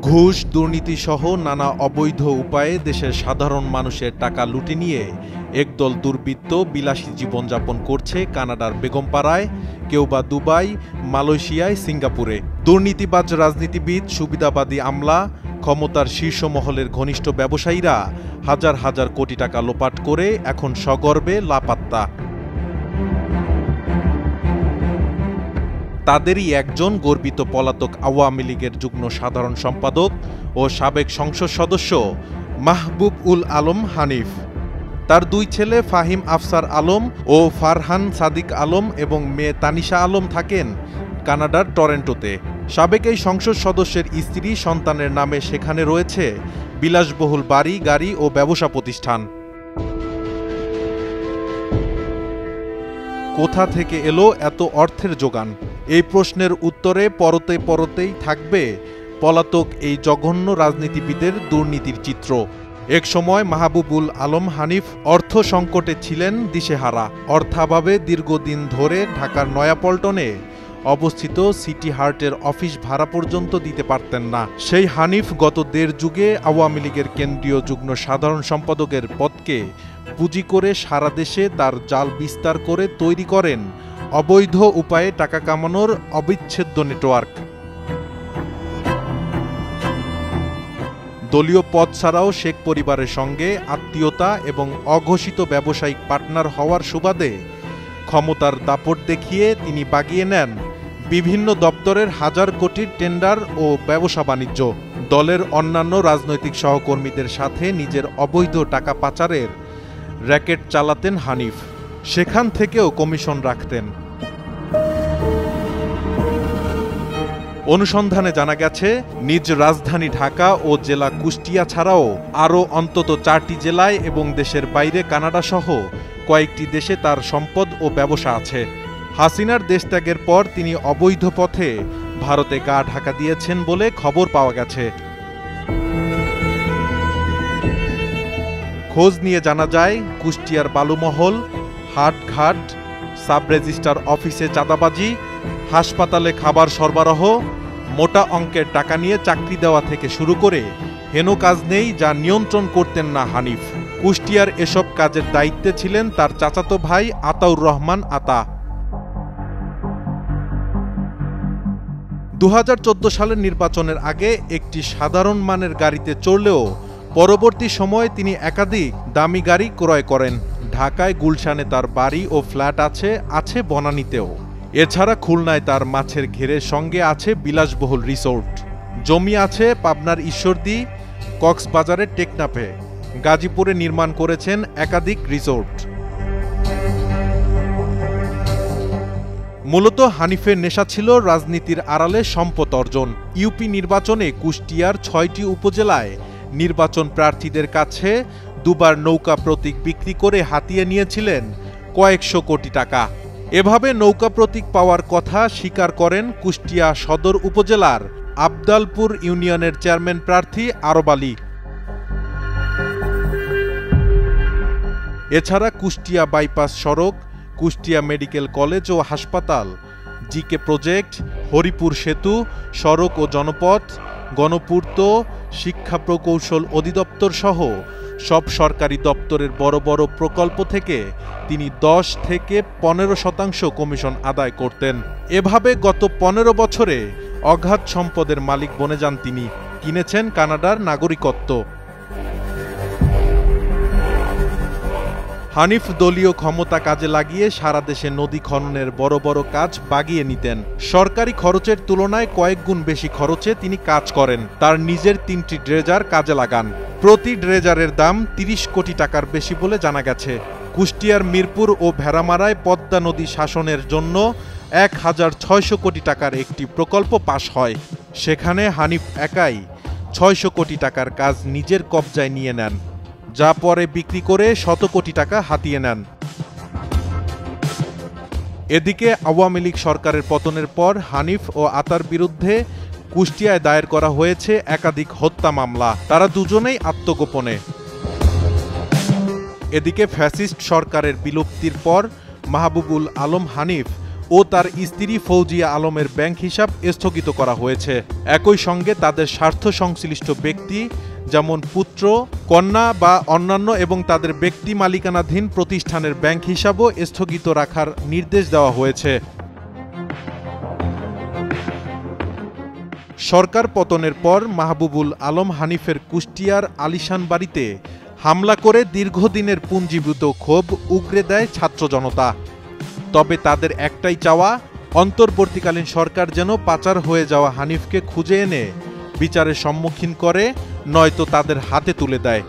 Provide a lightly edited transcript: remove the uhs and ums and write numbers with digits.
ঘুষ, দুর্নীতিসহ নানা অবৈধ উপায়ে দেশের সাধারণ মানুষের টাকা লুটে নিয়ে একদল দুর্বৃত্ত বিলাসী জীবনযাপন করছে কানাডার বেগমপাড়ায়, কেউ বা দুবাই, মালয়েশিয়ায়, সিঙ্গাপুরে। দুর্নীতিবাজ রাজনীতিবিদ, সুবিধাবাদী আমলা, ক্ষমতার শীর্ষ মহলের ঘনিষ্ঠ ব্যবসায়ীরা হাজার হাজার কোটি টাকা লোপাট করে এখন সগর্বে লাপাত্তা। তাদেরই একজন গর্বিত পলাতক আওয়ামী লীগের যুগ্ম সাধারণ সম্পাদক ও সাবেক সংসদ সদস্য মাহবুব উল আলম হানিফ। তার দুই ছেলে ফাহিম আফসার আলম ও ফারহান সাদিক আলম এবং মেয়ে তানিশা আলম থাকেন কানাডার টরেন্টোতে। সাবেক এই সংসদ সদস্যের স্ত্রী সন্তানের নামে সেখানে রয়েছে বিলাসবহুল বাড়ি, গাড়ি ও ব্যবসা প্রতিষ্ঠান। কোথা থেকে এলো এত অর্থের যোগান? এই প্রশ্নের উত্তরে পরতে পরতেই থাকবে পলাতক এই জঘন্য রাজনীতিবিদের দুর্নীতির চিত্র। এক সময় মাহবুবুল আলম হানিফ অর্থ সংকটে ছিলেন দিশেহারা। অর্থাভাবে দীর্ঘদিন ধরে ঢাকার নয়াপল্টনে অবস্থিত সিটি হার্টের অফিস ভাড়া পর্যন্ত দিতে পারতেন না। সেই হানিফ গত দেড় যুগে আওয়ামী লীগের কেন্দ্রীয় যুগ্ম সাধারণ সম্পাদকের পদকে পুঁজি করে সারা দেশে তার জাল বিস্তার করে তৈরি করেন অবৈধ উপায়ে টাকা কামানোর অবিচ্ছেদ্য নেটওয়ার্ক। দলীয় পদ ছাড়াও শেখ পরিবারের সঙ্গে আত্মীয়তা এবং অঘোষিত ব্যবসায়িক পার্টনার হওয়ার সুবাদে ক্ষমতার দাপট দেখিয়ে তিনি বাগিয়ে নেন বিভিন্ন দপ্তরের হাজার কোটির টেন্ডার ও ব্যবসা বাণিজ্য। দলের অন্যান্য রাজনৈতিক সহকর্মীদের সাথে নিজের অবৈধ টাকা পাচারের র্যাকেট চালাতেন হানিফ। সেখান থেকেও কমিশন রাখতেন। অনুসন্ধানে জানা গেছে, নিজ রাজধানী ঢাকা ও জেলা কুষ্টিয়া ছাড়াও আরও অন্তত 4টি জেলায় এবং দেশের বাইরে কানাডা সহ কয়েকটি দেশে তার সম্পদ ও ব্যবসা আছে। হাসিনার দেশত্যাগের পর তিনি অবৈধ পথে ভারতে গা ঢাকা দিয়েছেন বলে খবর পাওয়া গেছে। খোঁজ নিয়ে জানা যায়, কুষ্টিয়ার বালুমহল, হাটঘাট, সাব রেজিস্ট্রার অফিসে চাঁদাবাজি, হাসপাতালে খাবার সরবরাহ, মোটা অঙ্কের টাকা নিয়ে চাকরি দেওয়া থেকে শুরু করে হেন কাজ নেই যা নিয়ন্ত্রণ করতেন না হানিফ। কুষ্টিয়ার এসব কাজের দায়িত্বে ছিলেন তার চাচাতো ভাই আতাউর রহমান আতা। 2014 সালের নির্বাচনের আগে একটি সাধারণ মানের গাড়িতে চড়লেও পরবর্তী সময়ে তিনি একাধিক দামি গাড়ি ক্রয় করেন। ঢাকায় গুলশানে তার বাড়ি ও ফ্ল্যাট আছে বনানীতেও। এছাড়া খুলনায় তার মাছের ঘেরের সঙ্গে আছে বিলাসবহুল রিসোর্ট। জমি আছে পাবনার ঈশ্বরদী, কক্সবাজারের টেকনাফে। গাজীপুরে নির্মাণ করেছেন একাধিক রিসোর্ট। মূলত হানিফের নেশা ছিল রাজনীতির আড়ালে সম্পদ অর্জন। ইউপি নির্বাচনে কুষ্টিয়ার 6টি উপজেলায় নির্বাচন প্রার্থীদের কাছে দুবার নৌকা প্রতীক বিক্রি করে হাতিয়ে নিয়েছিলেন কয়েকশো কোটি টাকা। এভাবে নৌকা প্রতীক পাওয়ার কথা স্বীকার করেন কুষ্টিয়া সদর উপজেলার আবদালপুর ইউনিয়নের চেয়ারম্যান প্রার্থী আরব আলী। এছাড়া কুষ্টিয়া বাইপাস সড়ক, কুষ্টিয়া মেডিকেল কলেজ ও হাসপাতাল, জিকে প্রজেক্ট, হরিপুর সেতু, সড়ক ও জনপথ, গণপূর্ত, শিক্ষা প্রকৌশল অধিদপ্তর সহ সব সরকারি দপ্তরের বড় বড় প্রকল্প থেকে তিনি 10 থেকে 15% কমিশন আদায় করতেন। এভাবে গত 15 বছরে অগাধ সম্পদের মালিক বনে যান তিনি। কিনেছেন কানাডার নাগরিকত্ব। হানিফ দলীয় ক্ষমতা কাজে লাগিয়ে সারা দেশে নদী খননের বড় বড় কাজ বাগিয়ে নিতেন। সরকারি খরচের তুলনায় কয়েক গুণ বেশি খরচে তিনি কাজ করেন। তার নিজের 3টি ড্রেজার কাজে লাগান। প্রতি ড্রেজারের দাম 30 কোটি টাকার বেশি বলে জানা গেছে। কুষ্টিয়ার মিরপুর ও ভেড়ামারায় পদ্মা নদী শাসনের জন্য 1600 কোটি টাকার একটি প্রকল্প পাশ হয়। সেখানে হানিফ একাই 600 কোটি টাকার কাজ নিজের কবজায় নিয়ে নেন, যা পরে বিক্রি করে 100 কোটি টাকা হাতিয়ে নেন। এদিকে আওয়ামী লীগ সরকারের পতনের পর হানিফ ও আতার বিরুদ্ধে কুষ্টিয়ায় দায়ের করা হয়েছে একাধিক হত্যা মামলা। তারা দুজনেই আত্মগোপনে। এদিকে ফ্যাসিস্ট সরকারের বিলুপ্তির পর মাহবুবুল আলম হানিফ ও তার স্ত্রী ফৌজিয়া আলমের ব্যাংক হিসাব স্থগিত করা হয়েছে। একই সঙ্গে তাদের স্বার্থ সংশ্লিষ্ট ব্যক্তি যেমন পুত্র, কন্যা বা অন্যান্য এবং তাদের ব্যক্তি মালিকানাধীন প্রতিষ্ঠানের ব্যাংক হিসাবও স্থগিত রাখার নির্দেশ দেওয়া হয়েছে। সরকার পতনের পর মাহবুবুল আলম হানিফের কুষ্টিয়ার আলিশান বাড়িতে হামলা করে দীর্ঘদিনের পুঞ্জীভূত ক্ষোভ উগরে দেয় ছাত্র জনতা। তবে তাদের একটাই চাওয়া, অন্তর্বর্তীকালীন সরকার যেন পাচার হয়ে যাওয়া হানিফকে খুঁজে এনে বিচারের সম্মুখীন করে, নয়তো তাদের হাতে তুলে দেয়।